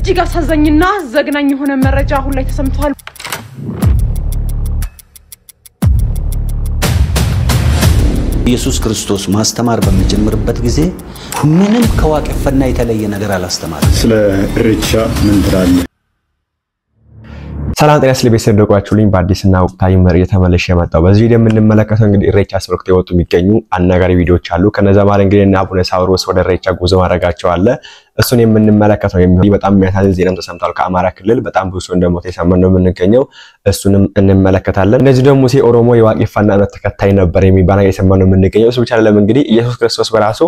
እጅግ አሳዛኝና ዘግናኝ የሆነ መረጃ አሁን ላይ ተሰምቷል ኢየሱስ ክርስቶስ ማስተማር በሚጀምርበት ጊዜ ምንም ከዋቅፈና የተለየ ነገር አላስተማረም ስለ ኢሬቻ ምን ትላለህ ሰላም ጤና ይስጥልኝ በሰደቋችሁልኝ በአዲስና ወቅታዊ መረጃ ተመልሼ መጣሁ በዚህ ቪዲዮ የምንመለከተው እንግዲህ ኢሬቻ አስመልክቶ የወጡ የሚገኙ አነጋጋሪ ቪዲዮዎች አሉ ከነዛ ማለት እንግዲህ አቡነ ሳዊሮስ ወደ ኢሬቻ ጉዞ ማድረጋቸው አለ እሱን የምንመለከተው በጣም የሚያሳዝን ዜና ተሰምቷል ከአማራ ክልል በጣም ብዙ ሰው እንደሞተ የሰማን ነው የምንገኘው እሱንም እንመለከታለን እነዚህ ደግሞ ሙሴ ኦሮሞ የዋቄፋና እምነት ተከታይ ነበር የሚባል ነገር የሰማን ነው የምንገኘው እሱ ብቻ አይደለም እንግዲህ ኢየሱስ ክርስቶስ በራሱ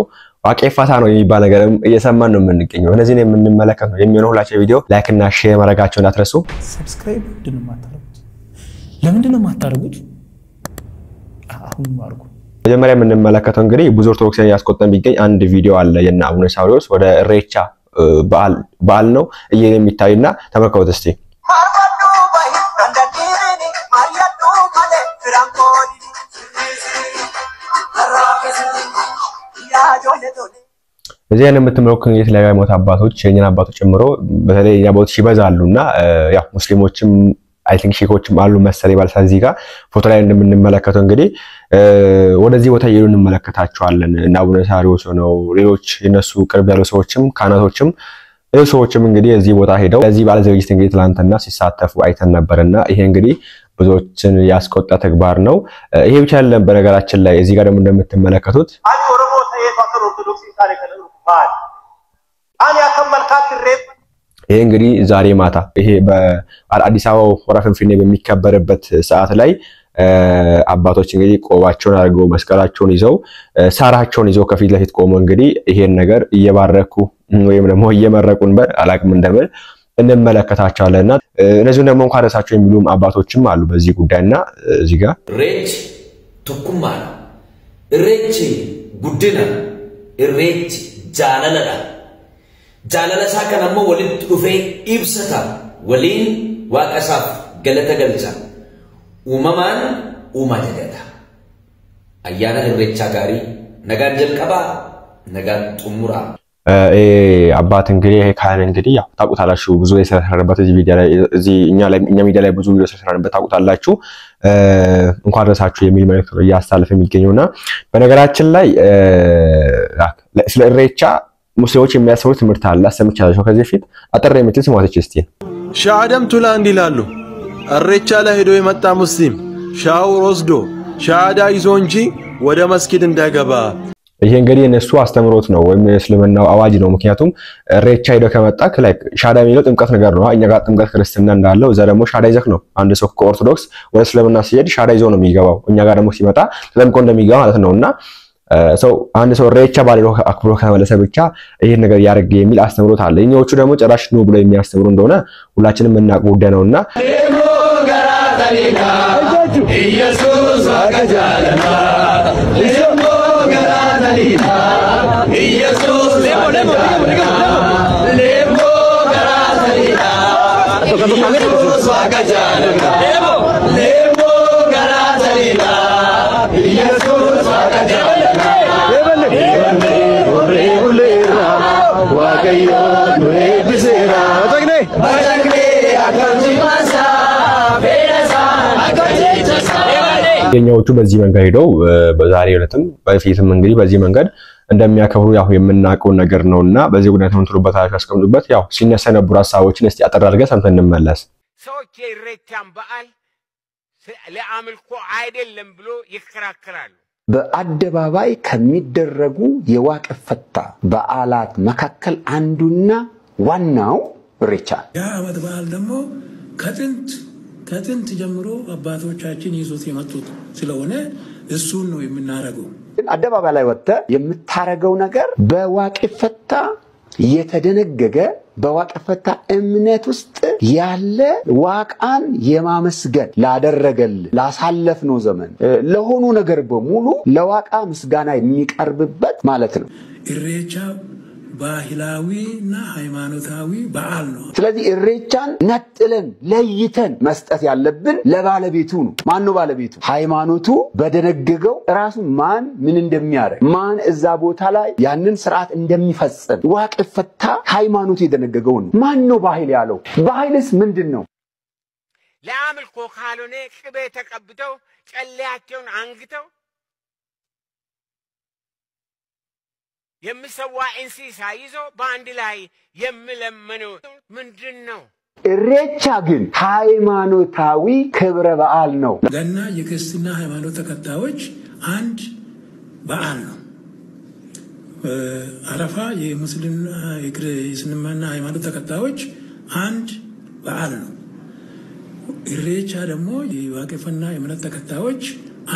ዋቄፋታ ነው የሚባል ነገር እየሰማን ነው የምንገኘው እነዚህን የምንመለከተው የሚሆነው ሁላችሁ ቪዲዮ ላይክ እና ሼር ማድረጋችሁን አትርሱ ሰብስክራይብ ለምንድነው ማታረጉት አሁን ማርኩ መጀመሪያ የምንመለከተው እንግዲህ ብዙ ኦርቶዶክሳውያን ያስቆጠን ቢገኝ አንድ ቪዲዮ አለ የና አቡነ ሳዊሮስ ወደ ኢሬቻ በዓል ነው የሚታይና ተመልከቱት እስቲ እዚህ የምትመለከቱት የተለያዩ ሃይማኖት አባቶች የኛን አባቶች ጨምሮ በተለይ ያቦት ይበዛሉና ያው ሙስሊሞችም አይ ቲንክ ሺኮችም አሉ መሰለኝ ባልሳዚ ጋር ፎቶ ላይ እንደምንመለከተው እንግዲህ ወደዚህ ቦታ ይሉን እንመለከታቸዋለን እና አቡነ ሳዊሮስ ነው ሌሎች የነሱ ቅርብ ያሉ ሰዎችም ካህናቶችም ሰዎችም እንግዲህ እዚህ ቦታ ሄደው እዚህ ባለ ዝግጅት እንግዲህ ትላንትና ሲሳተፉ አይተን ነበርና ይሄ እንግዲህ ብዙዎችን ያስቆጣ ተግባር ነው ይሄ ብቻ አይደለም በነገራችን ላይ እዚህ ጋር ደግሞ እንደምትመለከቱት ይሄ እንግዲህ ዛሬ ማታ ይሄ በአዲስ አበባ ወራፍንፍኔ በሚከበርበት ሰዓት ላይ አባቶች እንግዲህ ቆባቸውን አድርገው መስቀላቸውን ይዘው ሳራቸውን ይዘው ከፊት ለፊት ቆመው እንግዲህ ይሄን ነገር እየባረኩ ወይም ደግሞ እየመረቁን በአላቅም እንደምን እንመለከታቸዋለንና እነዚህ ደግሞ እንኳን ራሳቸው የሚሉም አባቶችም አሉ በዚህ ጉዳይና እዚህ ጋር ኢሬች ቱኩማ ኢሬች ጉድና ኢሬች ጃለለዳ ጃለለሳ ከነሞ ወልድ ዱፌ ኢብሰታ ወሊን ዋቀሳፍ ገለተ ገልጻ ኡመማን ኡማደገታ አያና ኢሬቻ ጋሪ ነጋን ጀልቀባ ነጋን ጡሙራ አባት እንግዲህ ይሄ ካህን እንግዲህ ያው ታውቁታላችሁ ብዙ የሰራረበት እዚህ ቪዲዮ ላይ እዚህ እኛ ሚዲያ ላይ ብዙ ቪዲዮ ሰራረበት ታውቁታላችሁ እንኳን ደሳችሁ የሚል መልእክት ነው ያስተላልፈ የሚገኘውና በነገራችን ላይ ስለ ኢሬቻ ሙስሊሞች የሚያስቡት ትምህርት አለ አሰምቻለሁ ከዚህ ፊት አጠር የምትል ስማቶች እስቲ ሻደም ቱላንድ ይላሉ ኢሬቻ ላይ ሄዶ የመጣ ሙስሊም ሻውር ወስዶ ሻዳ ይዞ እንጂ ወደ መስጊድ እንዳይገባ ይሄ እንግዲህ እነሱ አስተምሮት ነው ወይም እስልምናው አዋጅ ነው ምክንያቱም ኢሬቻ ሄዶ ከመጣ ላይክ ሻዳ የሚለው ጥምቀት ነገር ነው እኛ ጋር ጥምቀት ክርስትና እንዳለው እዛ ደግሞ ሻዳ ይዘክ ነው አንድ ሰው ከኦርቶዶክስ ወደ እስልምና ሲሄድ ሻዳ ይዞ ነው የሚገባው እኛ ጋር ደግሞ ሲመጣ ተጠምቆ እንደሚገባ ማለት ነውና ሰው አንድ ሰው ኢሬቻ ባለው አክብሮ ከመለሰ ብቻ ይሄን ነገር ያርግ የሚል አስተምሮት አለ እኛዎቹ ደግሞ ጭራሽ ነው ብሎ የሚያስተምሩ እንደሆነ ሁላችንም እናውቅ ጉዳይ ነውና ኢየሱስ አቀጃለና ኢየሱስ ሌሞ ገራተሊና ኢየሱስ አቀጃለና ሌሞ ገራተሊና ኢየሱስ አቀጃለና ዋቀዮ ኑሬብሴራ በተግኔ አካንጂ ማሳ ቤነሳ አካንጂ የኛዎቹ በዚህ መንገድ ሄደው በዛሬ ዕለትም በፊትም እንግዲህ በዚህ መንገድ እንደሚያከብሩ ያው የምናውቀው ነገር ነውና በዚህ ጉዳይ ተንትሩበት አስቀምጡበት ያው ሲነሳ የነበሩ ሐሳቦችን እስቲ አጠር አድርገን ሰምተን እንመለስ ሰዎች ኢሬቻን በዓል ለአምልኮ አይደለም ብሎ ይከራከራሉ በአደባባይ ከሚደረጉ የዋቄፈታ በዓላት መካከል አንዱና ዋናው ኢሬቻ ያ ዓመት በዓል ደግሞ ከጥንት ጀምሮ አባቶቻችን ይዞት የመጡት ስለሆነ እሱን ነው የምናረገው አደባባይ ላይ ወጣ የምታረገው ነገር በዋቄፈታ የተደነገገ በዋቄፈታ እምነት ውስጥ ያለ ዋቃን የማመስገን ላደረገል ላሳለፍነው ዘመን ለሆኑ ነገር በሙሉ ለዋቃ ምስጋና የሚቀርብበት ማለት ነው ኢሬቻ ባህላዊና ሃይማኖታዊ በዓል ነው። ስለዚህ ኢሬቻን ነጥለን ለይተን መስጠት ያለብን ለባለቤቱ ነው። ማን ነው ባለቤቱ? ሃይማኖቱ በደነገገው ራሱ ማን ምን እንደሚያደርግ ማን እዛ ቦታ ላይ ያንን ስርዓት እንደሚፈጽም ዋቅ ፈታ ሃይማኖቱ የደነገገው ነው። ማን ነው ባህል ያለው? ባህልስ ምንድነው? ለአምልኮ ካልሆነ ቅቤ ተቀብተው ጨሌያቸውን አንግተው የምሰዋ እንስሳ ይዞ በአንድ ላይ የምለምነው ምንድነው? ኢሬቻ ግን ሃይማኖታዊ ክብረ በዓል ነው። ገና የክርስትና ሃይማኖት ተከታዮች አንድ በዓል ነው። አረፋ የሙስሊም የእስልምና ሃይማኖት ተከታዮች አንድ በዓል ነው። ኢሬቻ ደግሞ የዋቄፈና የእምነት ተከታዮች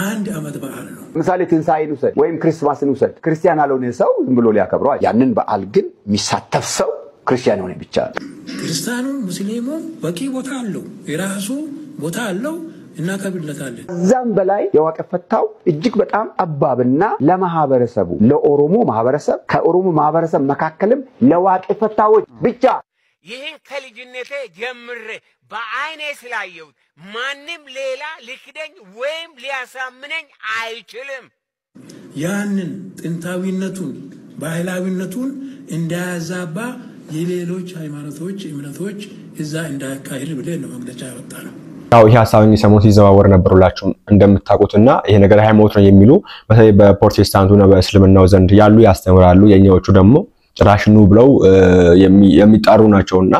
አንድ አመት በዓል ነው። ምሳሌ ትንሳኤን ውሰድ ወይም ክርስማስን ውሰድ። ክርስቲያን ያልሆነ ሰው ዝም ብሎ ሊያከብረው ያንን በዓል ግን የሚሳተፍ ሰው ክርስቲያን ሆነ ብቻ ነው። ክርስቲያኑ ሙስሊሙ በቂ ቦታ አለው፣ የራሱ ቦታ አለው እና ከብለታለን። እዛም በላይ የዋቄፈታው እጅግ በጣም አባብና ለማህበረሰቡ ለኦሮሞ ማህበረሰብ ከኦሮሞ ማህበረሰብ መካከልም ለዋቄፈታዎች ብቻ ይህን ከልጅነቴ ጀምሬ በአይኔ ስላየው ማንም ሌላ ሊክደኝ ወይም ሊያሳምነኝ አይችልም። ያንን ጥንታዊነቱን ባህላዊነቱን እንዳያዛባ የሌሎች ሃይማኖቶች እምነቶች እዛ እንዳያካሂድ ብለን ነው መግለጫ ያወጣነው። ያው ይሄ ሐሳብኝ ሰሞኑን ሲዘዋወር ነበርላችሁ እንደምታውቁትና ይሄ ነገር ሃይማኖት ነው የሚሉ በተለይ በፕሮቴስታንቱና በእስልምናው ዘንድ ያሉ ያስተምራሉ። የኛዎቹ ደግሞ ጭራሽኑ ብለው የሚጣሩ ናቸውና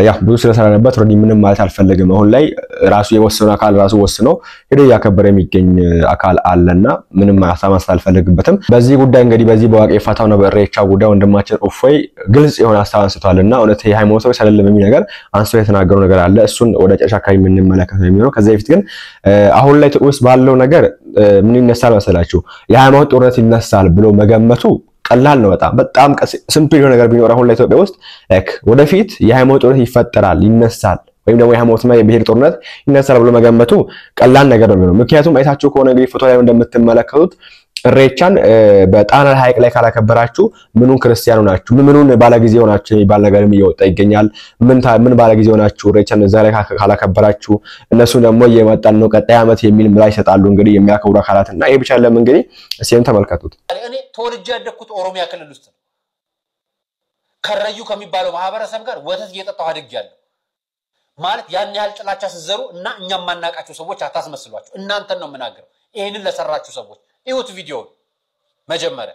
ያ ብዙ ስለሰራነበት ወዲ ምንም ማለት አልፈልግም። አሁን ላይ ራሱ የወሰነ አካል ራሱ ወስኖ ሄዶ ያከበረ የሚገኝ አካል አለና ምንም ማሳማስ አልፈልግበትም። በዚህ ጉዳይ እንግዲህ በዚህ በዋቄፈታው ነው በኢሬቻ ጉዳይ ወንድማችን ኡፎይ ግልጽ የሆነ ሐሳብ አንስቷልና እውነት የሃይማኖታዊ ሰለለም የሚል ነገር አንስቶ የተናገረው ነገር አለ። እሱን ወደ ጨርሻ አካባቢ የምንመለከተው የሚሆነው። ከዛ በፊት ግን አሁን ላይ ውስጥ ባለው ነገር ምን ይነሳል መሰላችሁ? የሃይማኖት ጦርነት ይነሳል ብሎ መገመቱ ቀላል ነው። በጣም ሲምፕል የሆነ ነገር ቢኖር አሁን ላይ ኢትዮጵያ ውስጥ ወደፊት የሃይማኖት ጦርነት ይፈጠራል ይነሳል ወይም ደግሞ የሃይማኖትና የብሔር ጦርነት ይነሳል ብሎ መገመቱ ቀላል ነገር ነው የሚሆነው። ምክንያቱም አይታችሁ ከሆነ እንግዲህ ፎቶ ላይ እንደምትመለከቱት ኢሬቻን በጣና ሐይቅ ላይ ካላከበራችሁ ምኑን ክርስቲያኑ ናችሁ ምኑን ባለጊዜው ናችሁ የሚባል ነገርም እየወጣ ይገኛል። ምን ባለጊዜው ናችሁ ኢሬቻን እዛ ላይ ካላከበራችሁ እነሱ ደግሞ እየመጣን ነው ቀጣይ አመት የሚል ምላሽ ይሰጣሉ እንግዲህ የሚያከብሩ አካላትና ይሄ ብቻ አይደለም እንግዲህ እስኪ ተመልከቱት። እኔ ተወልጄ ያደግኩት ኦሮሚያ ክልል ውስጥ ነው። ከረዩ ከሚባለው ማህበረሰብ ጋር ወተት እየጠጣሁ አድጌያለሁ። ማለት ያን ያህል ጥላቻ ሲዘሩ እና እኛም ማናቃቸው ሰዎች አታስመስሏቸው። እናንተን ነው የምናገረው። ይሄንን ለሰራችሁ ሰዎች ይሁት ቪዲዮ መጀመሪያ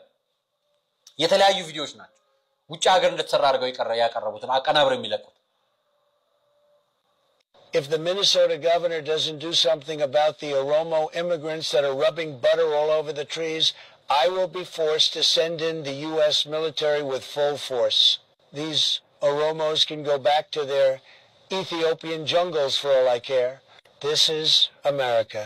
የተለያዩ ቪዲዮዎች ናቸው ውጭ ሀገር እንደተሰራ አድርገው ያቀረቡትን አቀናብረው የሚለቁት። If the Minnesota governor doesn't do something about the Oromo immigrants that are rubbing butter all over the trees, I will be forced to send in the U.S. military with full force. These Oromos can go back to their Ethiopian jungles for all I care. This is America.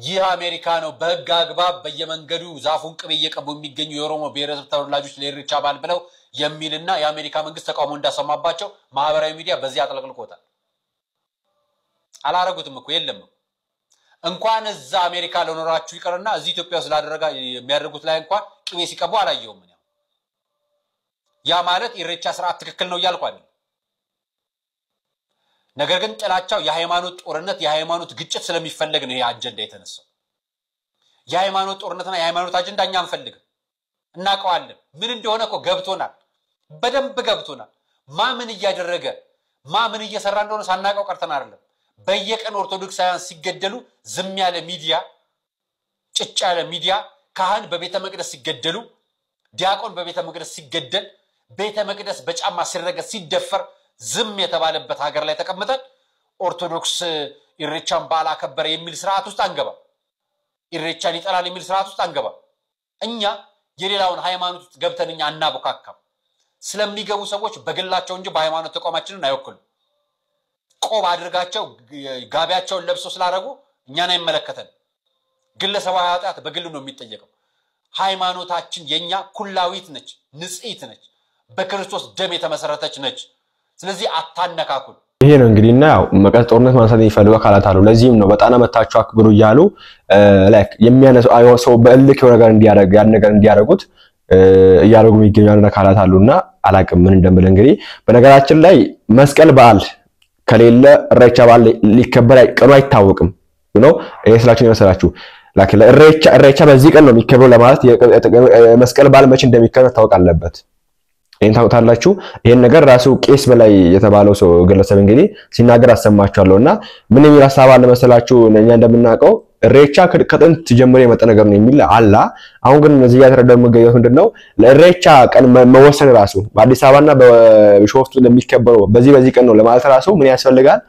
ይህ አሜሪካ ነው። በህግ አግባብ በየመንገዱ ዛፉን ቅቤ እየቀቡ የሚገኙ የኦሮሞ ብሔረሰብ ተወላጆች ለኢሬቻ በዓል ብለው የሚልና የአሜሪካ መንግስት ተቃውሞ እንዳሰማባቸው ማህበራዊ ሚዲያ በዚህ አጥለቅልቆታል። አላረጉትም እኮ የለም እንኳን እዛ አሜሪካ ለኖራችሁ ይቀርና እዚህ ኢትዮጵያ ውስጥ ላደረጋ የሚያደርጉት ላይ እንኳን ቅቤ ሲቀቡ አላየውም ነው። ያ ማለት ኢሬቻ ስርዓት ትክክል ነው እያልኩ አይደል። ነገር ግን ጥላቻው የሃይማኖት ጦርነት የሃይማኖት ግጭት ስለሚፈልግ ነው ይሄ አጀንዳ የተነሳው። የሃይማኖት ጦርነትና የሃይማኖት አጀንዳ እኛ አንፈልግም። እናቀዋለን ምን እንደሆነ እኮ ገብቶናል። በደንብ ገብቶናል። ማምን እያደረገ ማምን እየሰራ እንደሆነ ሳናቀው ቀርተን አይደለም። በየቀን ኦርቶዶክሳውያን ሲገደሉ ዝም ያለ ሚዲያ ጭጭ ያለ ሚዲያ ካህን በቤተ መቅደስ ሲገደሉ ዲያቆን በቤተ መቅደስ ሲገደል ቤተ መቅደስ በጫማ ሲረገጥ ሲደፈር ዝም የተባለበት ሀገር ላይ ተቀምጠን ኦርቶዶክስ ኢሬቻን በዓል አከበረ የሚል ስርዓት ውስጥ አንገባ። ኢሬቻን ይጠላል የሚል ስርዓት ውስጥ አንገባ። እኛ የሌላውን ሃይማኖት ውስጥ ገብተን እኛ አናቦካካም። ስለሚገቡ ሰዎች በግላቸው እንጂ በሃይማኖት ተቋማችንን አይወክሉም። ቆብ አድርጋቸው ጋቢያቸውን ለብሰው ስላደረጉ እኛን አይመለከተን። ግለሰባዊ ኃጢአት በግል ነው የሚጠየቀው። ሃይማኖታችን የኛ ኩላዊት ነች፣ ንጽሕት ነች፣ በክርስቶስ ደም የተመሰረተች ነች። ስለዚህ አታነካኩን። ይሄ ነው እንግዲህና ያው መቀጥ ጦርነት ማንሳት የሚፈልጉ አካላት አሉ። ለዚህም ነው በጣና መታችሁ አክብሩ ይያሉ ላይክ የሚያነሱ ሰው በእልክ የሆነ ነገር እንዲያደርግ ያን ነገር እንዲያደርጉት እያደረጉ የሚገኙ አካላት አሉና አላቅም ምን እንደምል እንግዲህ በነገራችን ላይ መስቀል በዓል ከሌለ ኢሬቻ በዓል ሊከበር ቀኑ አይታወቅም ነው እየስላችሁ ይመስላችሁ ላኪን ኢሬቻ በዚህ ቀን ነው የሚከበረው ለማለት መስቀል በዓል መቼ እንደሚከበር ታውቅ አለበት ይሄን ታውቃላችሁ ይሄን ነገር ራሱ ቄስ በላይ የተባለው ሰው ግለሰብ እንግዲህ ሲናገር አሰማችኋለሁና ምን የሚል ሐሳብ አለ መሰላችሁ እኛ እንደምናውቀው ኢሬቻ ከጥንት ጀምሮ የመጣ ነገር ነው የሚል አላ አሁን ግን እዚህ ያተረዳው መገየት ምንድነው ለኢሬቻ ቀን መወሰን ራሱ በአዲስ አበባና በቢሾፍቱ ለሚከበረው በዚህ ቀን ነው ለማለት ራሱ ምን ያስፈልጋል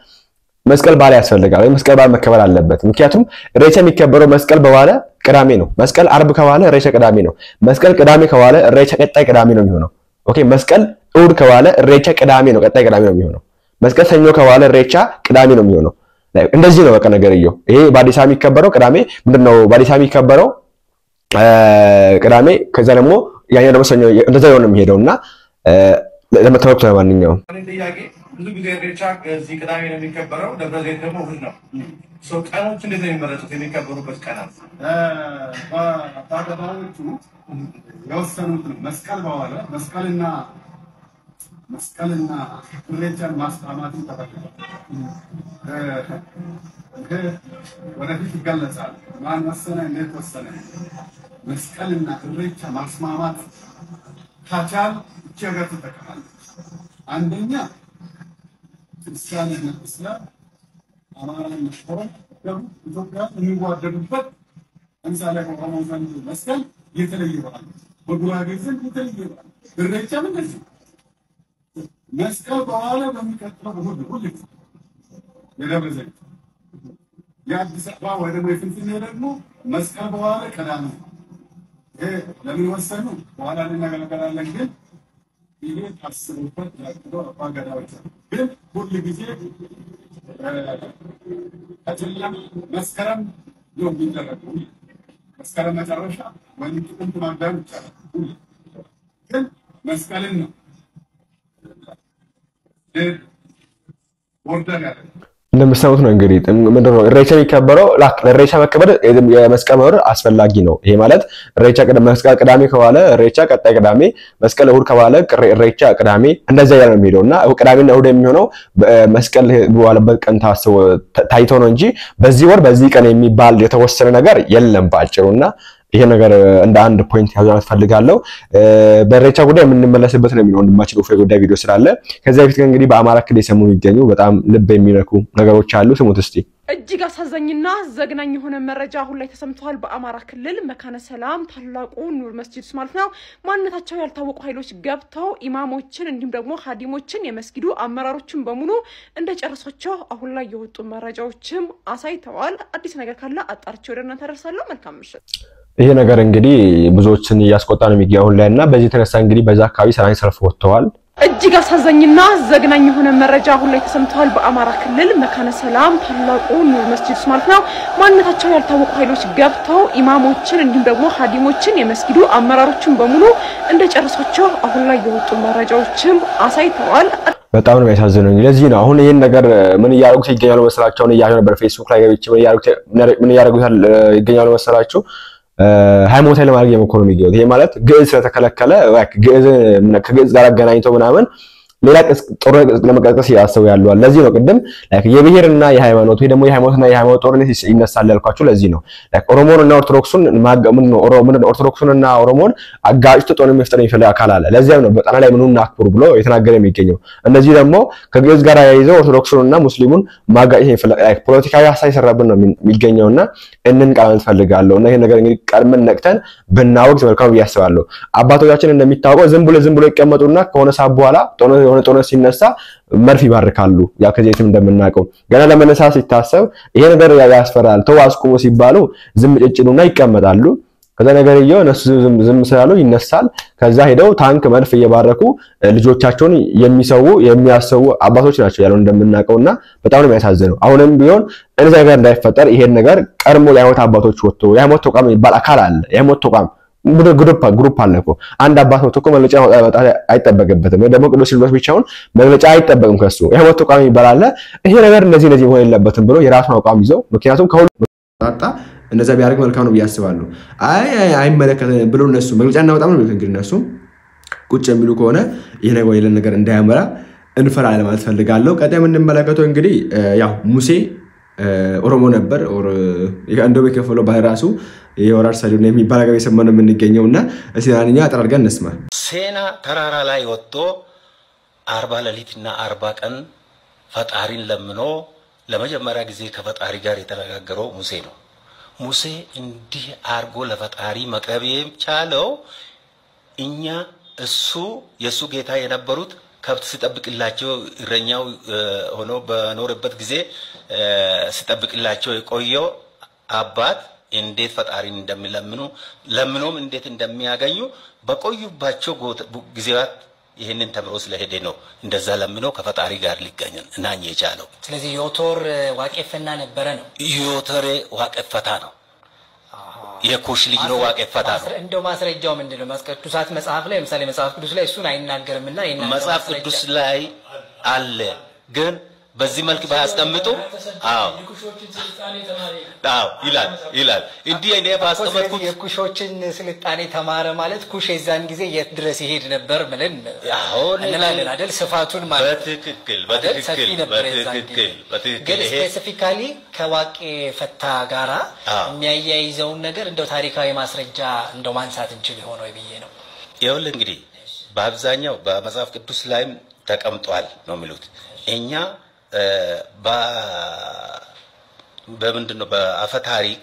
መስቀል በዓል ያስፈልጋል ወይ መስቀል በዓል መከበር አለበት ምክንያቱም ኢሬቻ የሚከበረው መስቀል በኋላ ቅዳሜ ነው መስቀል አርብ ከዋለ ኢሬቻ ቅዳሜ ነው መስቀል ቅዳሜ ከዋለ ኢሬቻ ቀጣይ ቅዳሜ ነው የሚሆነው ኦኬ መስቀል እሑድ ከዋለ ኢሬቻ ቅዳሜ ነው ቀጣይ ቅዳሜ ነው የሚሆነው መስቀል ሰኞ ከዋለ ኢሬቻ ቅዳሜ ነው የሚሆነው እንደዚህ ነው በቃ ነገርየው ይሄ በአዲስ አበባ የሚከበረው ቅዳሜ ምንድነው በአዲስ አበባ የሚከበረው ቅዳሜ ከዛ ደግሞ ያኛው ደግሞ ሰኞ እንደዛ ነው የሚሄደውና ለመተዋወቅ ለማንኛውም ጥያቄ ብዙ ጊዜ ኢሬቻ እዚህ ቅዳሜ ነው የሚከበረው ደብረ ዘይት ደግሞ እሑድ ነው ቀኖች እንዴት ነው የሚመረጡት የሚከበሩበት ቀናት በአባቶቹ የወሰኑት ነው መስቀል በኋላ መስቀልና ኢሬቻን ማስማማትን ተፈልጓል ወደፊት ይገለጻል ማን ወሰነ እንዴት ወሰነ መስቀልና ኢሬቻ ማስማማት ካቻል ቸገር ተጠቅሟል አንደኛ ክርስቲያንና እስላም አማራና ኦሮሞ ኢትዮጵያ የሚዋደዱበት እንሳለ ኦሮሞ ዘንድ መስቀል የተለየ በዓል በጉራጌ ዘንድ የተለየ በዓል ኢሬቻም እንደዚህ መስቀል በኋላ በሚቀጥለው ሁሉ የደብረ ዘይት የአዲስ አበባ ወይ ደግሞ የፍንፍኔ ደግሞ መስቀል በኋላ ቀዳሚ ለምን ወሰኑ በኋላ እንነጋገራለን ግን ይሄ ታስቡበት ያለው አባገዳዎች ግን ሁሉ ጊዜ አጀላም መስከረም ነው የሚደረገው መስከረም መጨረሻ ወይ ጥቅምት ማዳም ይቻላል ግን መስቀልን ነው ወርደን ያለ እንደምትሰሙት ነው እንግዲህ ምንድነው ኢሬቻ የሚከበረው ለኢሬቻ መከበር የመስቀል መኖር አስፈላጊ ነው ይሄ ማለት ኢሬቻ መስቀል ቅዳሜ ከዋለ ኢሬቻ ቀጣይ ቅዳሜ መስቀል እሑድ ከዋለ ኢሬቻ ቅዳሜ እንደዛ ያለ ነው የሚሄደውና ቅዳሜና እሑድ የሚሆነው መስቀል በዋለበት ቀን ታይቶ ነው እንጂ በዚህ ወር በዚህ ቀን የሚባል የተወሰነ ነገር የለም ባጭሩና ይሄ ነገር እንደ አንድ ፖይንት ያዛት ፈልጋለሁ በኢሬቻ ጉዳይ የምንመለስበት ነው የሚሆነው እንደማችል ኦፍ ጉዳይ ቪዲዮ ስላለ ከዚህ በፊት እንግዲህ በአማራ ክልል ሰሙ የሚገኙ በጣም ልብ የሚነኩ ነገሮች አሉ ስሙት እስቲ እጅግ አሳዛኝና ዘግናኝ የሆነ መረጃ አሁን ላይ ተሰምቷል በአማራ ክልል መካነ ሰላም ታላቁ ኑር መስጂድ ማለት ነው ማንነታቸው ያልታወቁ ኃይሎች ገብተው ኢማሞችን እንዲሁም ደግሞ ሀዲሞችን የመስጊዱ አመራሮችን በሙሉ እንደጨረሷቸው አሁን ላይ የወጡ መረጃዎችም አሳይተዋል አዲስ ነገር ካለ አጣርቼ ወደ እናንተ አደርሳለሁ መልካም ምሽት ይሄ ነገር እንግዲህ ብዙዎችን ያስቆጣ ነው የሚገኘው ላይና በዚህ ተነሳ እንግዲህ በዛ አካባቢ ሰላም ሰልፍ ወጥተዋል እጅግ አሳዛኝና ዘግናኝ የሆነ መረጃ አሁን ላይ ተሰምቷል በአማራ ክልል መካነ ሰላም ታላቁ ኑር መስጂድ ማለት ነው ማንነታቸው ያልታወቁ ኃይሎች ገብተው ኢማሞችን እንዲሁም ደግሞ ሀዲሞችን የመስጊዱ አመራሮችን በሙሉ እንደጨረሷቸው አሁን ላይ የወጡ መረጃዎችም አሳይተዋል በጣም ነው የሚያሳዝነው ለዚህ ነው አሁን ይሄን ነገር ምን ያርጉት ይገኛሉ መስላቸው ነው ያያዩ ነበር ፌስቡክ ላይ ገብቼ ምን ያርጉት ይገኛሉ መስላቸው ሃይማኖታዊ ለማድረግ የመኮኑ የሚገኙት ይሄ ማለት ግዕዝ ስለተከለከለ ግዕዝ ከግዕዝ ጋር አገናኝተው ምናምን ሌላ ጦርነት ለመቀስቀስ ያሰው ያለው ለዚህ ነው ቅድም የብሔርና የሃይማኖት ወይ ደግሞ የሃይማኖትና የሃይማኖት ጦርነት ይነሳል ያልኳችሁ ለዚህ ነው ኦሮሞንና ኦርቶዶክሱን ኦርቶዶክሱንና ኦሮሞን አጋጭቶ ጦርነት መፍጠር የሚፈልግ አካል አለ ለዚህ ነው በጣና ላይ ምኑን አክብሩ ብሎ የተናገረ የሚገኘው እነዚህ ደግሞ ከግዕዝ ጋር ያይዘው ኦርቶዶክሱንና ሙስሊሙን ማጋጨት የሚፈልግ ፖለቲካዊ ሐሳብ ይሰራብን ነው የሚገኘውና እንን ቃል ፈልጋለሁ እና ይሄ ነገር እንግዲህ ቀድመን ነቅተን ብናወግዝ መልካም ያስባለሁ አባቶቻችን እንደሚታወቀው ዝም ብሎ ይቀመጡና ከሆነ ሰዓት በኋላ የሆነ ጦርነት ሲነሳ መርፍ ይባርካሉ ያ ከዚህም እንደምናቀው ገና ለመነሳት ሲታሰብ ይሄ ነገር ያስፈራል ተዋስቁሞ ሲባሉ ዝም ጭጭኑና ይቀመጣሉ ከዛ ነገር እነሱ ዝም ስላሉ ይነሳል ከዛ ሄደው ታንክ መርፍ እየባረኩ ልጆቻቸውን የሚያሰው አባቶች ናቸው ያለው እንደምናቀውና በጣም ነው የሚያሳዝነው አሁንም ቢሆን እንደዛ ነገር እንዳይፈጠር ይሄን ነገር ቀርሞ የሃይማኖት አባቶች ወጥቶ የሃይማኖት ተቋም ይባል አካል አለ የሃይማኖት ተቋም ግሩፕ አለኮ አንድ አባት ወጥቶ መግለጫ ማውጣት አይጠበቅበትም ወይ ደግሞ ቅዱስ ሲኖዶስ ብቻውን መግለጫ አይጠበቅም ከሱ የሃይማኖት ተቋም ይባላል ይሄ ነገር እንደዚህ መሆን የለበትም ብሎ የራሱን አቋም ይዘው ምክንያቱም አጣ እንደዛ ቢያርግ መልካም ነው ያስባሉ አይመለከተ ብሎ እነሱ መግለጫ እናወጣም ነው እንግዲህ እነሱ ቁጭ የሚሉ ከሆነ ይሄ ነገር ወይለ ነገር እንዳያመራ እንፈራለን ማለት ፈልጋለሁ ቀጣይ ምን እንመለከተው እንግዲህ ያው ሙሴ ኦሮሞ ነበር ኦር እንደው በከፈለው ባይራሱ የወራር ሰሊም ነው የሚባል ነገር የሰማነው ምን ይገኘውና እስራንኛ አጥራርገን እንስማ ሴና ተራራ ላይ ወጥቶ 40 ሌሊትና 40 ቀን ፈጣሪን ለምኖ ለመጀመሪያ ጊዜ ከፈጣሪ ጋር የተነጋገረው ሙሴ ነው ሙሴ እንዲህ አርጎ ለፈጣሪ መቅረብ የቻለው እኛ እሱ የሱ ጌታ የነበሩት ከብት ሲጠብቅላቸው እረኛው ሆኖ በኖርበት ጊዜ ሲጠብቅላቸው የቆየው አባት እንዴት ፈጣሪን እንደሚለምኑ ለምኖም እንዴት እንደሚያገኙ በቆዩባቸው ጊዜያት ይሄንን ተምሮ ስለሄደ ነው እንደዛ ለምኖ ከፈጣሪ ጋር ሊገናኝ እናኝ የቻለው ስለዚህ ዮቶር ዋቄፈና ነበረ ነው ዮቶር ዋቄፈታ ነው የኩሽ ልጅ ነው ዋቄፈታ ነው እንደው ማስረጃው ምንድነው ማስቀዱሳት መጽሐፍ ላይ ለምሳሌ መጽሐፍ ቅዱስ ላይ እሱን አይናገርምና መጽሐፍ ቅዱስ ላይ አለ ግን በዚህ መልኩ ባያስቀምጡ አዎ ይላል እንዲህ እኔ ባስቀመጥኩት የኩሾችን ስልጣኔ ተማረ ማለት ኩሽ የዛን ጊዜ የት ድረስ ይሄድ ነበር ማለት አዎ እንላለን አይደል ስፋቱን ማለት በትክክል ግን ስፔሲፊካሊ ከዋቄ ፈታ ጋራ የሚያያይዘው ነገር እንደው ታሪካዊ ማስረጃ እንደው ማንሳት እንችል ይሆን ወይ ብዬ ነው ይኸውል እንግዲህ በአብዛኛው በመጽሐፍ ቅዱስ ላይም ተቀምጧል ነው የሚሉት እኛ በምንድነው በአፈ ታሪክ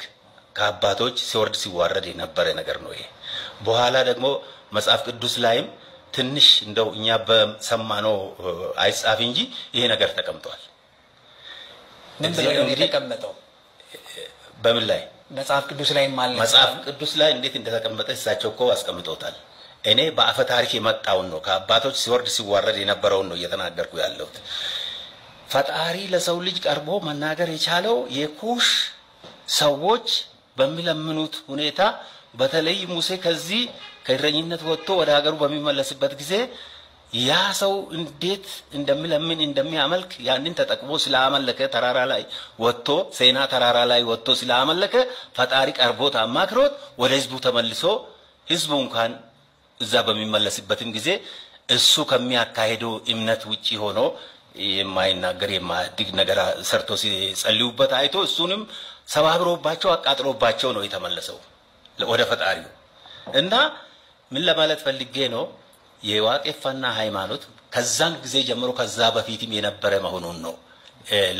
ከአባቶች ሲወርድ ሲዋረድ የነበረ ነገር ነው ይሄ በኋላ ደግሞ መጽሐፍ ቅዱስ ላይም ትንሽ እንደው እኛ በሰማነው አይጻፍ እንጂ ይሄ ነገር ተቀምጧል ምን ብለው የተቀመጠው በምን ላይ መጽሐፍ ቅዱስ ላይ ማለት መጽሐፍ ቅዱስ ላይ እንዴት እንደተቀመጠ እሳቸው እኮ አስቀምጠውታል እኔ በአፈ ታሪክ የመጣው ነው ከአባቶች ሲወርድ ሲዋረድ የነበረው ነው እየተናገርኩ ያለሁት ፈጣሪ ለሰው ልጅ ቀርቦ መናገር የቻለው የኩሽ ሰዎች በሚለምኑት ሁኔታ በተለይ ሙሴ ከዚህ ከእረኝነት ወጥቶ ወደ ሀገሩ በሚመለስበት ጊዜ ያ ሰው እንዴት እንደሚለምን እንደሚያመልክ ያንን ተጠቅሞ ስላመለከ ተራራ ላይ ወጥቶ ሴና ተራራ ላይ ወጥቶ ስላመለከ ፈጣሪ ቀርቦት አማክሮት ወደ ህዝቡ ተመልሶ ህዝቡ እንኳን እዛ በሚመለስበትም ጊዜ እሱ ከሚያካሄደው እምነት ውጪ ሆኖ የማይናገር የማድግ ነገር ሰርቶ ሲጸልዩበት አይቶ እሱንም ሰባብሮባቸው አቃጥሎባቸው ነው የተመለሰው ወደ ፈጣሪው እና ምን ለማለት ፈልጌ ነው የዋቄፈና ሃይማኖት ከዛን ጊዜ ጀምሮ ከዛ በፊትም የነበረ መሆኑን ነው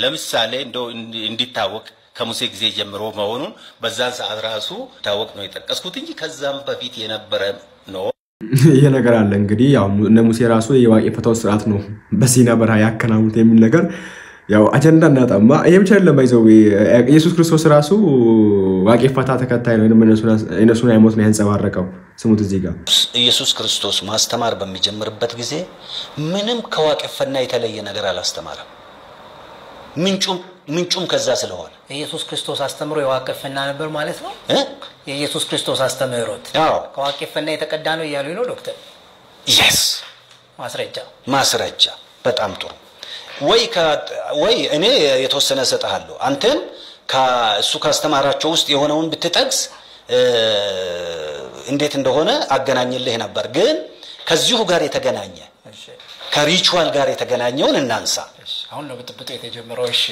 ለምሳሌ እንደው እንዲታወቅ ከሙሴ ጊዜ ጀምሮ መሆኑን በዛን ሰዓት ራሱ ታወቅ ነው የጠቀስኩት እንጂ ከዛም በፊት የነበረ ነው ይሄ ነገር አለ እንግዲህ ያው እነ ሙሴ ራሱ የዋቄፈታው ስርዓት ነው በሲና በረሃ ያከናውኑት የሚል ነገር ያው አጀንዳ እናጣማ ይሄ ብቻ ለማይዘው ኢየሱስ ክርስቶስ ራሱ ዋቄፈታ ተከታይ ነው እነሱን ሃይማኖት ነው ያንጸባረቀው ስሙት እዚህ ጋር ኢየሱስ ክርስቶስ ማስተማር በሚጀምርበት ጊዜ ምንም ከዋቄፈና የተለየ ነገር አላስተማረም ምንጩም ከዛ ስለሆነ ኢየሱስ ክርስቶስ አስተምሮ የዋቄፈና ነበር ማለት ነው የኢየሱስ ክርስቶስ አስተምሮት ከዋቄፈና የተቀዳ ነው ይያሉ ነው ዶክተር yes ማስረጃ በጣም ጥሩ ወይ እኔ የተወሰነ ሰጣለሁ አንተም ከሱ ካስተማራቸው ውስጥ የሆነውን ብትጠቅስ እንዴት እንደሆነ አገናኝልህ ነበር ግን ከዚሁ ጋር የተገናኘ ከሪቹዋል ጋር የተገናኘውን እናንሳ አሁን ነው በጥብጥ የተጀመረው እሺ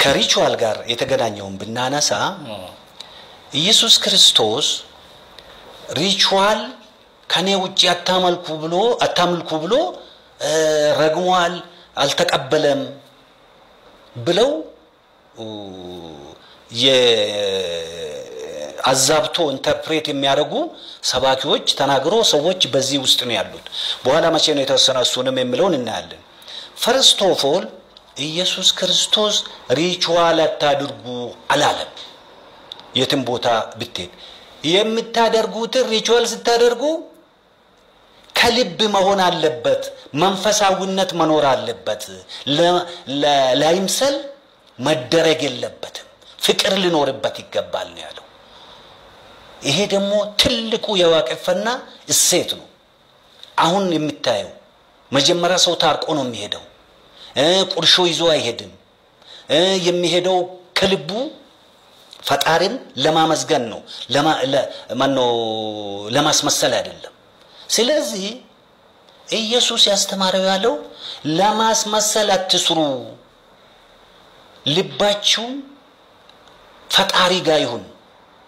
ከሪቹዋል ጋር የተገናኘውን ብናነሳ ኢየሱስ ክርስቶስ ሪቹዋል ከኔ ውጪ አታመልኩ ብሎ ረግሟል አልተቀበለም ብለው አዛብቶ ኢንተርፕሬት የሚያደርጉ ሰባኪዎች ተናግሮ ሰዎች በዚህ ውስጥ ነው ያሉት በኋላ መቼ ነው የተወሰነሱንም የሚለውን እናያለን ፈርስት ኦፍ ኦል ኢየሱስ ክርስቶስ ሪቹዋል አታድርጉ አላለም የትም ቦታ ብትሄድ የምታደርጉት ሪቹዋል ስታደርጉ ከልብ መሆን አለበት መንፈሳዊነት መኖር አለበት ላይምሰል መደረግ የለበትም ፍቅር ሊኖርበት ይገባል ነው ያለው ይሄ ደግሞ ትልቁ የዋቄፈና እሴት ነው አሁን የምታየው መጀመሪያ ሰው ታርቆ ነው የሚሄደው ቁርሾ ይዞ አይሄድም የሚሄደው ከልቡ ፈጣሪን ለማመስገን ነው ለማስመሰል አይደለም ስለዚህ ኢየሱስ ያስተማረው ያለው ለማስመሰል አትስሩ ልባችሁ ፈጣሪ ጋር ይሁን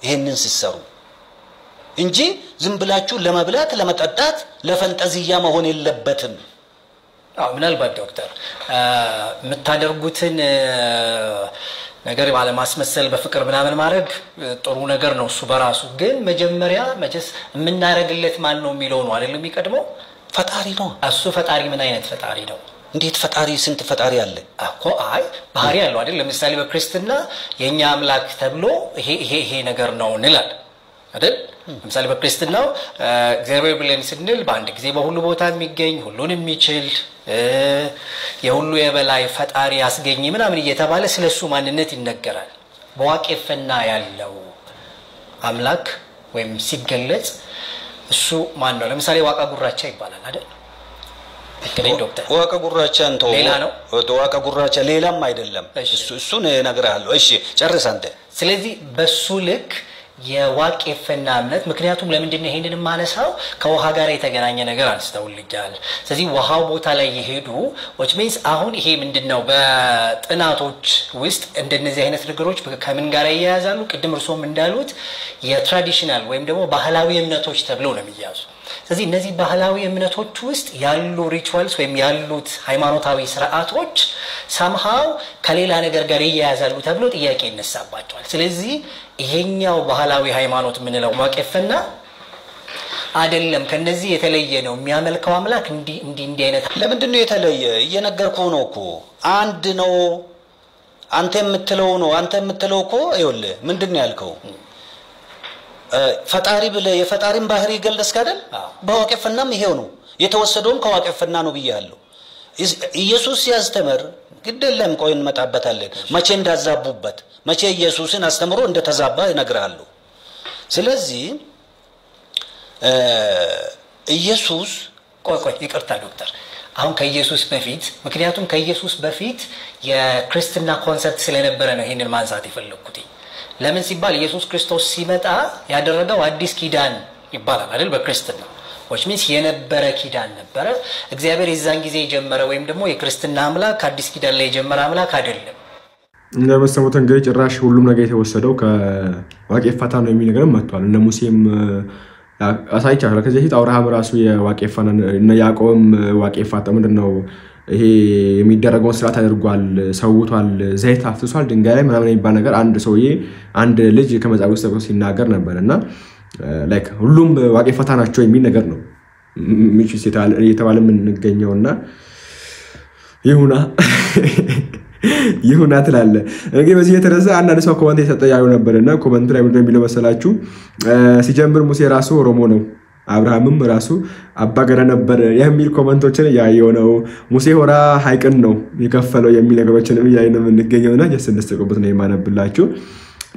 ይሄንን ሲሰሩ እንጂ ዝም ብላችሁ ለመብላት ለመጠጣት ለፈንጠዚያ መሆን የለበትም ምናልባት ዶክተር የምታደርጉትን ነገር ባለ ማስመሰል በፍቅር ምናምን ማድረግ ጥሩ ነገር ነው እሱ በራሱ ግን መጀመሪያ መቼስ የምናረግለት ማን ነው የሚለው ነው አይደል የሚቀድመው ፈጣሪ ነው እሱ ፈጣሪ ምን አይነት ፈጣሪ ነው እንዴት ፈጣሪ ስንት ፈጣሪ አለ እኮ አይ ባህሪ ያለው አይደል ለምሳሌ በክርስትና የኛ አምላክ ተብሎ ይሄ ነገር ነው እንላለን አይደል ለምሳሌ በክርስቲናው እግዚአብሔር ብለን ስንል በአንድ ጊዜ በሁሉ ቦታ የሚገኝ ሁሉን የሚችል የሁሉ የበላይ ፈጣሪ ያስገኝ ምናምን እየተባለ ስለሱ ማንነት ይነገራል በዋቄፈና ያለው አምላክ ወይም ሲገለጽ እሱ ማን ነው ለምሳሌ ዋቃ ጉራቻ ይባላል አይደል እከሌ ዶክተር ዋቃ ጉራቻ እንተው ሌላ ነው ዋቃ ጉራቻ ሌላም አይደለም እሱ ነግራለሁ እሺ ጨርስ አንተ ስለዚህ በሱ ልክ የዋቄፈና እምነት ምክንያቱም ለምንድን ነው ይሄንን ማነሳው ከውሃ ጋር የተገናኘ ነገር አንስተውልኛል ስለዚህ ውሃው ቦታ ላይ ይሄዱ which means አሁን ይሄ ምንድነው በጥናቶች ውስጥ እንደነዚህ አይነት ነገሮች ከምን ጋር ያያዛሉ ቅድም እርሶም እንዳሉት የትራዲሽናል ወይም ደግሞ ባህላዊ እምነቶች ተብለው ነው የሚያዙ ስለዚህ እነዚህ ባህላዊ እምነቶች ውስጥ ያሉ ሪቹዋልስ ወይም ያሉት ሃይማኖታዊ ስርዓቶች somehow ከሌላ ነገር ጋር ያያዛሉ ተብሎ ጥያቄ ይነሳባቸዋል ስለዚህ ይሄኛው ባህላዊ ሃይማኖት ምንለው ዋቄፈና አይደለም ከነዚህ የተለየ ነው የሚያመልከው አምላክ እንዲ አይነት ለምንድን ነው የተለየ እየነገርኩህ ነው እኮ አንድ ነው አንተ የምትለው እኮ ይኸውልህ ምንድነው ያልከው ፈጣሪ ብለ የፈጣሪን ባህሪ ይገልጽ ካደል በዋቄፈናም ይሄው ነው የተወሰደውም ከዋቄፈና ነው ብያለሁ ኢየሱስ ያስተምር ግደለም ቆይ እንመጣበታለን መቼ እንዳዛቡበት መቼ ኢየሱስን አስተምሮ እንደተዛባ ይነግራሉ ስለዚህ ኢየሱስ ቆይ ይቅርታ ዶክተር አሁን ከኢየሱስ በፊት ምክንያቱም ከኢየሱስ በፊት የክርስቲና ኮንሰፕት ስለነበረ ነው ይሄንን ማንሳት ይፈልኩት ለምን ሲባል ኢየሱስ ክርስቶስ ሲመጣ ያደረገው አዲስ ኪዳን ይባላል አይደል በክርስቲና which means የነበረ ኪዳን ነበረ እግዚአብሔር የዛን ጊዜ የጀመረ ወይም ደግሞ የክርስቲና አምላክ አዲስ ኪዳን ላይ የጀመረ አምላክ አይደለም እንደምትሰሙት እንግዲህ ጭራሽ ሁሉም ነገር የተወሰደው ከዋቄፈታ ነው የሚል ነገር መጥቷል እነ ሙሴም አሳይቻለሁ ከዚህ ፊት አብርሃም ራሱ የዋቄፈና እና ያዕቆብም ዋቄፈታ ምንድነው ይሄ የሚደረገው ስርዓት አድርጓል ሰውቷል ዘይት አፍስሷል ድንጋይ ላይ ምናምን የሚባል ነገር አንድ ሰውዬ አንድ ልጅ ከመጽሐፍ ውስጥ ሲናገር ነበርና ላይክ ሁሉም ዋቄፈታ ናቸው የሚል ነገር ነው ምንጭ የተባለ ምን እንገኘውና ይሁና ትላለ እንግዲህ በዚህ የተረሳ አንድ ሰው ኮሜንት የሰጠያዩ ነበርና ኮሜንቱ ላይ ምንድነው የሚለው መሰላችሁ ሲጀምር ሙሴ ራሱ ኦሮሞ ነው አብርሃምም ራሱ አባገረ ነበር የሚል ኮሜንቶችን ያየው ነው ሙሴ ሆራ ሃይቅን ነው የከፈለው የሚል ነገሮችንም ያይነው እንገኘውና ጀስንስተቆበት ነው የማነብላችሁ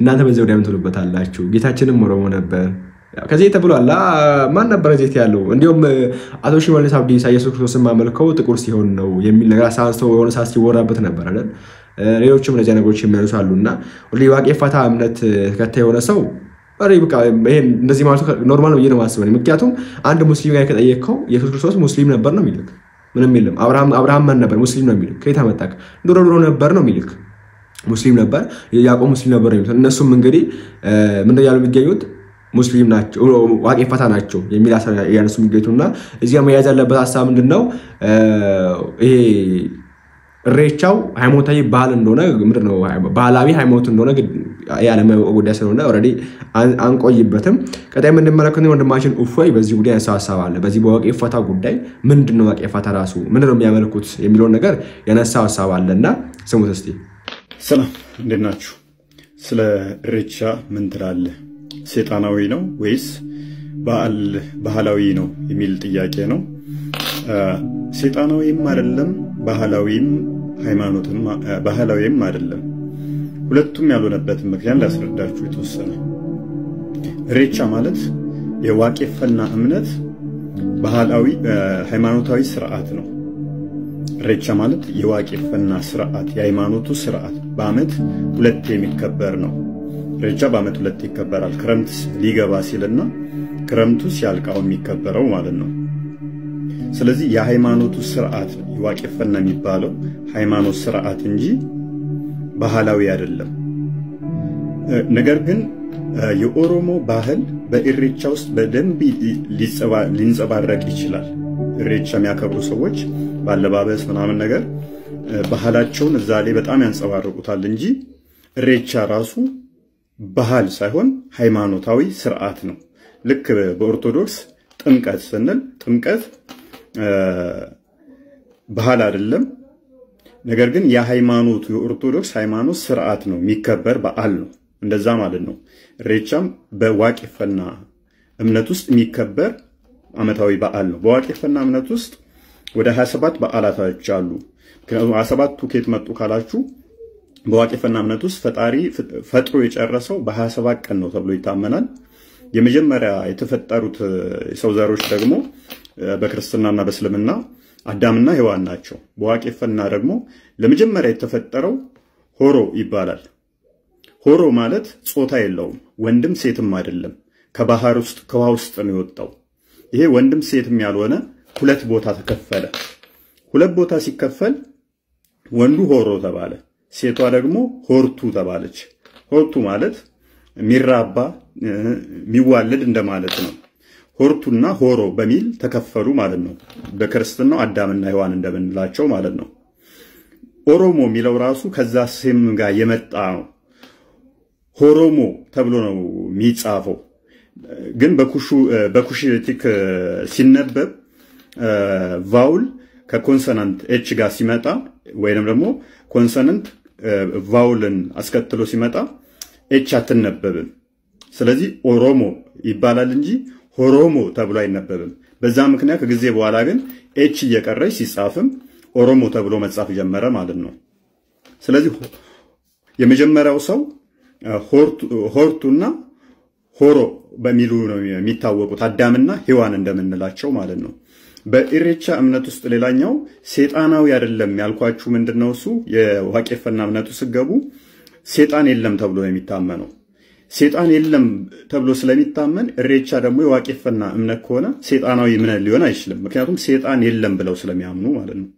እናንተ በዚህ ወዲያም ትሉበታላችሁ ጌታችንም ኦሮሞ ነበር ከዚህ ተብሏል ማን ነበር እዚህ ያለው እንዲሁም አቶ ሽመልስ አብዲሳ ኢየሱስ ክርስቶስን ማመልከው ጥቁር ሲሆን ነው የሚል ነገር አሳንስቶ የሆነ ሳስ ሲወራበት ነበር አይደል ሌሎችም ለዚህ ነገሮች የሚያነሳሉና ሁሉ ዋቄፈታ እምነት ተከታይ የሆነ ሰው በቃ ይሄን እንደዚህ ማለት ኖርማል ነው እየነማስበው ምክንያቱም አንድ ሙስሊም ጋር ከጠየቀው ኢየሱስ ክርስቶስ ሙስሊም ነበር ነው የሚልክ ምንም የለም አብርሃም ማን ነበር ሙስሊም ነው የሚልክ ከየት አመጣክ ድሮ ነበር ነው የሚልክ ሙስሊም ነበር ያዕቆብ ሙስሊም ነበር ነው እነሱም እንግዲህ ምንድነው ያለው የሚገኙት ሙስሊም ናቸው ዋቄፈታ ናቸው የሚል ያነሱ የሚገኙና እዚያ መያዝ ያለበት ሐሳብ ምንድነው ይሄ ሬቻው ሃይማኖታዊ ባህል እንደሆነ ምንድነው ባህላዊ ሃይማኖት እንደሆነ ያለመ ጉዳይ ስለሆነ ኦሬዲ አንቆይበትም ቀጣይ ምን እንደመለከተው ወንድማችን ኡፎይ በዚህ ጉዳይ ያሳሳብ አለ በዚህ በዋቄፈታ ጉዳይ ምንድነው ዋቄፈታ ራሱ ምንድነው የሚያመልኩት የሚለው ነገር ያነሳው ሐሳብ አለና ስሙት እስቲ ሰላም እንደናችሁ ስለ ሬቻ ምን ትላለህ ሰይጣናዊ ነው ወይስ ባህላዊ ነው የሚል ጥያቄ ነው ሰይጣናዊም አይደለም ባህላዊም ሃይማኖትም ባህላዊም አይደለም ሁለቱም ያሉበት ምክንያት ላስረዳችሁ የተወሰነ ሬቻ ማለት የዋቄፈና እምነት ባህላዊ ሃይማኖታዊ ስርዓት ነው ሬቻ ማለት የዋቄፈና ስርዓት የሃይማኖቱ ስርዓት በአመት ሁለት የሚከበር ነው ኢሬቻ በአመት ሁለት ይከበራል። ክረምት ሊገባ ሲልና ክረምቱ ሲያልቃው የሚከበረው ማለት ነው። ስለዚህ የሃይማኖቱ ስርዓት ዋቄፈና የሚባለው ሃይማኖት ስርዓት እንጂ ባህላዊ አይደለም። ነገር ግን የኦሮሞ ባህል በኢሬቻ ውስጥ በደንብ ሊንጸባረቅ ይችላል። ኢሬቻ የሚያከብሩ ሰዎች ባለባበስ ምናምን ነገር ባህላቸውን እዛ ላይ በጣም ያንጸባርቁታል እንጂ ኢሬቻ ራሱ ባህል ሳይሆን ሃይማኖታዊ ስርዓት ነው። ልክ በኦርቶዶክስ ጥምቀት ስንል ጥምቀት ባህል አይደለም። ነገር ግን የሃይማኖቱ የኦርቶዶክስ ሃይማኖት ስርዓት ነው፣ የሚከበር በዓል ነው። እንደዛ ማለት ነው። ኢሬቻም በዋቄፈና እምነት ውስጥ የሚከበር አመታዊ በዓል ነው። በዋቄፈና እምነት ውስጥ ወደ 27 በዓላቶች አሉ። ምክንያቱም 27ቱ ከየት መጡ ካላችሁ በዋቄፈና እምነት ውስጥ ፈጣሪ ፈጥሮ የጨረሰው በ27 ቀን ነው ተብሎ ይታመናል። የመጀመሪያ የተፈጠሩት የሰው ዘሮች ደግሞ በክርስትናና በእስልምና አዳምና ሔዋን ናቸው። በዋቄፈና ደግሞ ለመጀመሪያ የተፈጠረው ሆሮ ይባላል። ሆሮ ማለት ጾታ የለውም፣ ወንድም ሴትም አይደለም። ከባህር ውስጥ ከውሃ ውስጥ ነው የወጣው። ይሄ ወንድም ሴትም ያልሆነ ሁለት ቦታ ተከፈለ። ሁለት ቦታ ሲከፈል ወንዱ ሆሮ ተባለ፣ ሴቷ ደግሞ ሆርቱ ተባለች። ሆርቱ ማለት ሚራባ ሚዋለድ እንደማለት ነው። ሆርቱና ሆሮ በሚል ተከፈሉ ማለት ነው። በክርስትናው አዳምና ሔዋን እንደምንላቸው ማለት ነው። ኦሮሞ የሚለው ራሱ ከዛ ስም ጋር የመጣ ነው። ሆሮሞ ተብሎ ነው የሚጻፈው። ግን በኩሽቲክ ሲነበብ ቫውል ከኮንሶናንት ኤች ጋር ሲመጣ ወይንም ደግሞ ኮንሶናንት ቫውልን አስከትሎ ሲመጣ ኤች አትነበብም። ስለዚህ ኦሮሞ ይባላል እንጂ ሆሮሞ ተብሎ አይነበብም። በዛ ምክንያት ከጊዜ በኋላ ግን ኤች እየቀረች ሲጻፍም ኦሮሞ ተብሎ መጻፍ ጀመረ ማለት ነው። ስለዚህ የመጀመሪያው ሰው ሆርቱና ሆሮ በሚሉ ነው የሚታወቁት፣ አዳምና ሔዋን እንደምንላቸው ማለት ነው። በኢሬቻ እምነት ውስጥ ሌላኛው ሴጣናዊ አይደለም ያልኳችሁ ምንድነው? እሱ የዋቄፈና እምነቱ ሲገቡ ሴጣን የለም ተብሎ ነው የሚታመነው። ሴጣን የለም ተብሎ ስለሚታመን ኢሬቻ ደግሞ የዋቄፈና እምነት ከሆነ ሴጣናዊ እምነት ሊሆን አይችልም። ምክንያቱም ሴጣን የለም ብለው ስለሚያምኑ ማለት ነው።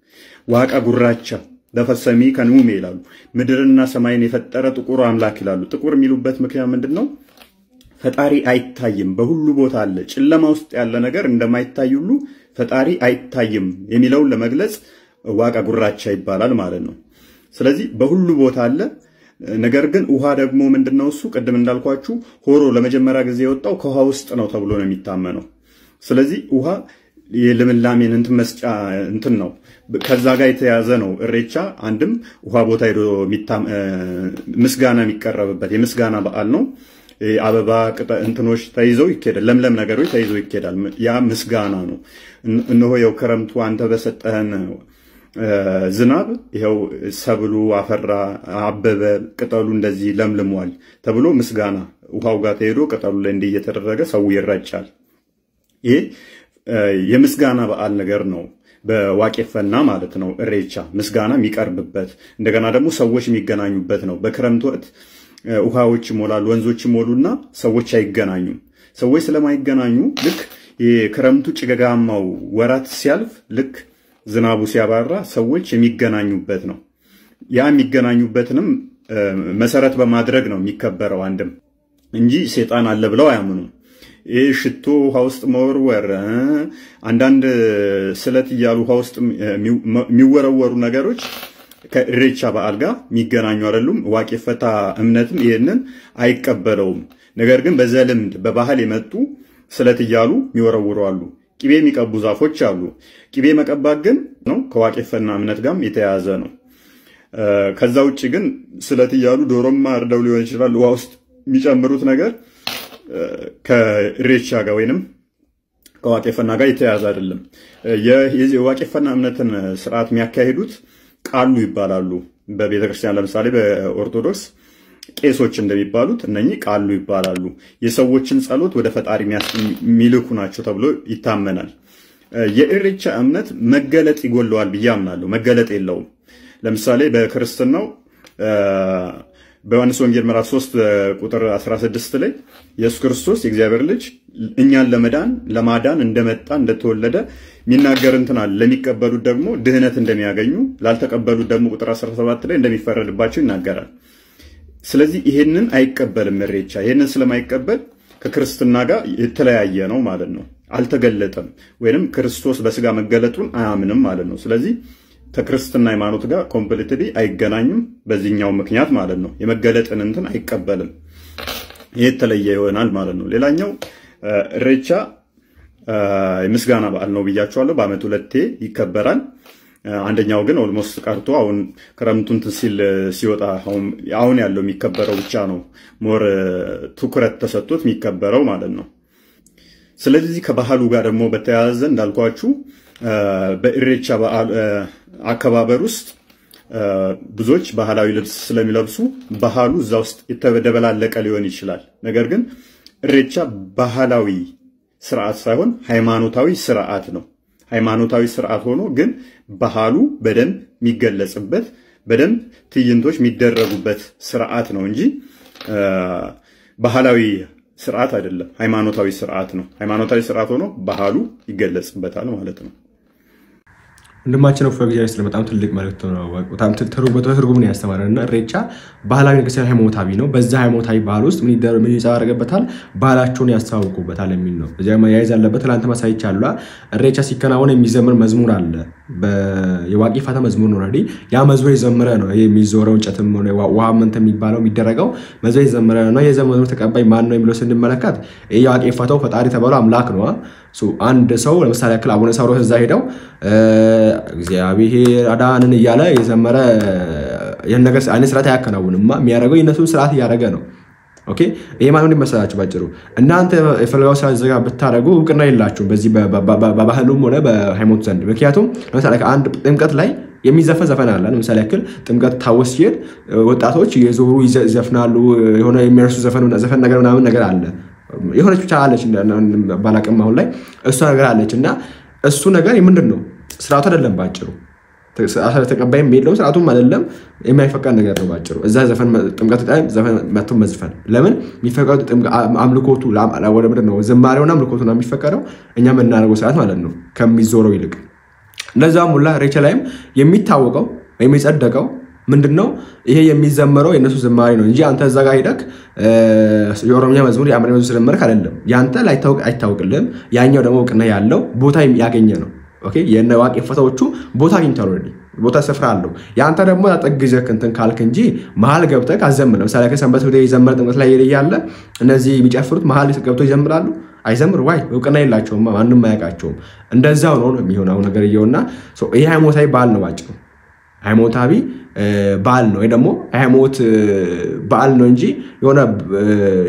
ዋቃ ጉራቻ ለፈሰሚ ከኑሜ ይላሉ። ምድርና ሰማይን የፈጠረ ጥቁር አምላክ ይላሉ። ጥቁር የሚሉበት ምክንያት ምንድነው? ፈጣሪ አይታይም፣ በሁሉ ቦታ አለ። ጨለማ ውስጥ ያለ ነገር እንደማይታይ ሁሉ ፈጣሪ አይታይም የሚለውን ለመግለጽ ዋቃ ጉራቻ ይባላል ማለት ነው። ስለዚህ በሁሉ ቦታ አለ። ነገር ግን ውሃ ደግሞ ምንድነው? እሱ ቅድም እንዳልኳችሁ ሆሮ ለመጀመሪያ ጊዜ የወጣው ከውሃ ውስጥ ነው ተብሎ ነው የሚታመነው። ስለዚህ ውሃ የልምላሜን መስጫ ነው። ከዛ ጋር የተያዘ ነው ኢሬቻ። አንድም ውሃ ቦታ ሄዶ ምስጋና የሚቀርብበት የምስጋና በዓል ነው። አበባ እንትኖች ተይዘው ይኬዳል፣ ለምለም ነገሮች ተይዘው ይኬዳል። ያ ምስጋና ነው። እነሆ የው ክረምቱ አንተ በሰጠህን ዝናብ ይሄው ሰብሉ አፈራ፣ አበበ፣ ቅጠሉ እንደዚህ ለምልሟል ተብሎ ምስጋና ውሃው ጋር ተሄዶ ቅጠሉ ላይ እንዲህ እየተደረገ ሰው ይረጫል። ይሄ የምስጋና በዓል ነገር ነው። በዋቄፈና ማለት ነው ኢሬቻ ምስጋና የሚቀርብበት፣ እንደገና ደግሞ ሰዎች የሚገናኙበት ነው። በክረምት ወቅት ውሃዎች ይሞላሉ፣ ወንዞች ይሞሉና ሰዎች አይገናኙም። ሰዎች ስለማይገናኙ ልክ የክረምቱ ጭጋጋማው ወራት ሲያልፍ ልክ ዝናቡ ሲያባራ ሰዎች የሚገናኙበት ነው። ያ የሚገናኙበትንም መሰረት በማድረግ ነው የሚከበረው አንድም እንጂ ሴጣን አለ ብለው አያምኑም። ይህ ሽቶ ውሃ ውስጥ መወርወር፣ አንዳንድ ስለት እያሉ ውሃ ውስጥ የሚወረወሩ ነገሮች ከኢሬቻ በዓል ጋር የሚገናኙ አይደሉም። ዋቄፈታ እምነትም ይሄንን አይቀበለውም። ነገር ግን በዘልምድ በባህል የመጡ ስለት እያሉ የሚወረውሩ አሉ። ቅቤ የሚቀቡ ዛፎች አሉ። ቅቤ መቀባት ግን ነው ከዋቄፈና እምነት ጋር የተያያዘ ነው። ከዛ ውጪ ግን ስለት እያሉ ዶሮም አርደው ሊሆን ይችላል ውሃ ውስጥ የሚጨምሩት ነገር ከኢሬቻ ጋር ወይንም ከዋቄፈና ጋር የተያያዘ አይደለም። የዋቄፈና እምነትን ስርዓት የሚያካሂዱት ቃሉ ይባላሉ። በቤተክርስቲያን ለምሳሌ በኦርቶዶክስ ቄሶች እንደሚባሉት እነኚህ ቃሉ ይባላሉ። የሰዎችን ጸሎት ወደ ፈጣሪ የሚልኩ ናቸው ተብሎ ይታመናል። የኢሬቻ እምነት መገለጥ ይጎለዋል ብዬ አምናለሁ። መገለጥ የለውም። ለምሳሌ በክርስትናው በዮሐንስ ወንጌል ምዕራፍ 3 ቁጥር 16 ላይ ኢየሱስ ክርስቶስ የእግዚአብሔር ልጅ እኛን ለማዳን እንደመጣ እንደተወለደ የሚናገር እንትን አለ። ለሚቀበሉት ደግሞ ድህነት እንደሚያገኙ ላልተቀበሉት ደግሞ ቁጥር 17 ላይ እንደሚፈረድባቸው ይናገራል። ስለዚህ ይሄንን አይቀበልም ኢሬቻ። ይሄንን ስለማይቀበል ከክርስትና ጋር የተለያየ ነው ማለት ነው። አልተገለጠም ወይንም ክርስቶስ በስጋ መገለጡን አያምንም ማለት ነው። ስለዚህ ከክርስትና ሃይማኖት ጋር ኮምፕሊትሊ አይገናኝም በዚህኛው ምክንያት ማለት ነው። የመገለጥን እንትን አይቀበልም። ይሄ የተለየ ይሆናል ማለት ነው። ሌላኛው ኢሬቻ የምስጋና በዓል ነው ብያቸዋለሁ። በአመት 2 ይከበራል። አንደኛው ግን ኦልሞስት ቀርቶ አሁን ክረምቱን ሲወጣ አሁን ያለው የሚከበረው ብቻ ነው ሞር ትኩረት ተሰጥቶት የሚከበረው ማለት ነው። ስለዚህ ከባህሉ ጋር ደግሞ በተያያዘ እንዳልኳችሁ በኢሬቻ በዓል አከባበር ውስጥ ብዙዎች ባህላዊ ልብስ ስለሚለብሱ ባህሉ እዛ ውስጥ የተደበላለቀ ሊሆን ይችላል። ነገር ግን ኢሬቻ ባህላዊ ስርዓት ሳይሆን ሃይማኖታዊ ስርዓት ነው። ሃይማኖታዊ ስርዓት ሆኖ ግን ባህሉ በደንብ የሚገለጽበት በደንብ ትዕይንቶች የሚደረጉበት ስርዓት ነው እንጂ ባህላዊ ስርዓት አይደለም። ሃይማኖታዊ ስርዓት ነው። ሃይማኖታዊ ስርዓት ሆኖ ባህሉ ይገለጽበታል ማለት ነው። እንደማችን ነው ፈግጃይ ስለመጣም ትልቅ ማለት ነው። በጣም ትርጉም ነው ያስተማረና ኢሬቻ ባህላዊ ነገር ሳይሆን ሃይማኖታዊ ነው። በዛ ሃይማኖታዊ ባህል ውስጥ ምን ይጻረገበታል? ባህላቸውን ያስተዋውቁበታል የሚል ነው። በዚያ ማያይዝ ያለበት ለአንተ ማሳይቻለሁ። ኢሬቻ ሲከናወን የሚዘምር መዝሙር አለ። የዋቂ ፈታ መዝሙር ነው። አይደል? ያ መዝሙር የዘመረ ነው። ይሄ የሚዞረው እንጨትም ሆነ ውሃ መንተ የሚባለው የሚደረገው መዝሙር የዘመረ ነው። የዘመሩ ተቀባይ ማን ነው የሚለው ስንመለከት የዋቂ ፈታው ፈጣሪ ተባለው አምላክ ነው። አንድ ሰው ለምሳሌ ያክል አቡነ ሳዊሮስ እዛ ሄደው እግዚአብሔር አዳንን እያለ የዘመረ ያን ነገር አይነት ስርዓት ያከናውንማ የሚያደርገው የነሱን ስርዓት ያደረገ ነው። ኦኬ ይሄ ማለት ምን መሰላችሁ? ባጭሩ እናንተ የፈለጋው ስርዓት ዘጋ ብታረጉ እውቅና የላችሁም በዚህ በባህሉም ሆነ በሃይማኖት ዘንድ። ምክንያቱም ለምሳሌ አንድ ጥምቀት ላይ የሚዘፈን ዘፈን አለ። ለምሳሌ ያክል ጥምቀት ታወስ ሲሄድ ወጣቶች የዞሩ ይዘፍናሉ። የሆነ የሚያርሱ ዘፈን ነገር አለ። የሆነች ብቻ አለች ባላቅም አሁን ላይ እሷ ነገር አለችና እሱ ነገር ምንድነው? ስርዓቱ አይደለም ባጭሩ። ተቀባይም የለውም ስርዓቱም አይደለም። የማይፈቀድ ነገር ነው ባጭሩ። እዛ ዘፈን ጥምቀት ላይ ዘፈን መጥቶ መዝፈን ለምን የሚፈቀድ አምልኮቱ ወደ ምንድነው? ዝማሬውና አምልኮቱና የሚፈቀደው እኛ የምናደርገው ሰዓት ማለት ነው ከሚዞረው ይልቅ። ለዛም ሁላ ኢሬቻ ላይም የሚታወቀው የሚጸደቀው ምንድነው? ይሄ የሚዘመረው የነሱ ዝማሬ ነው እንጂ አንተ እዛ ጋር ሄደክ የኦሮሚያ መዝሙር የአማርኛ መዝሙር ስለመርክ አይደለም። ያንተ ላይታወቅ አይታወቅልም። ያኛው ደግሞ እውቅና ያለው ቦታ ያገኘ ነው። ኦኬ የነዋቂ ፈታዎቹ ቦታ አግኝተው ነው ቦታ ስፍራ አለው። ያንተ ደግሞ ያጠግዘክ እንትን ካልክ እንጂ መሃል ገብተህ አዘምር። ለምሳሌ ከሰንበት ወደ ይዘምር ጥምቀት ላይ ያለ እነዚህ የሚጨፍሩት መሃል ገብተው ይዘምራሉ። አይዘምር ዋይ እውቅና የላቸውም። ማንንም አያውቃቸውም። እንደዛው ነው የሚሆነው ነገር ይየውና ይሄ ሃይማኖታዊ በዓል ነው ባጭሩ። ሃይማኖታዊ በዓል ነው። ደግሞ ሃይማኖት በዓል ነው እንጂ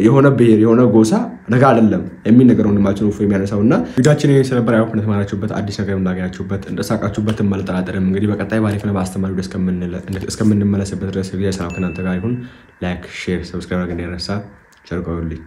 የሆነ ብሔር የሆነ ጎሳ ነገር አይደለም የሚል ነገር ነው ማለት ነው የሚያነሳውና ቪዲዮአችን ይሄ ስለነበር ያው ከተማራችሁበት አዲስ ነገር እንዳገኛችሁበት እንደሳቃችሁበት ማለጠራጠርም እንግዲህ በቀጣይ ባሪፍ ነው ማስተማሩ እስከምንመለስበት ድረስ ጊዜ ሰላም ከእናንተ ጋር ይሁን። ላይክ ሼር ሰብስክራይብ አድርጉ። እንደረሳ ቸር ቆዩልኝ።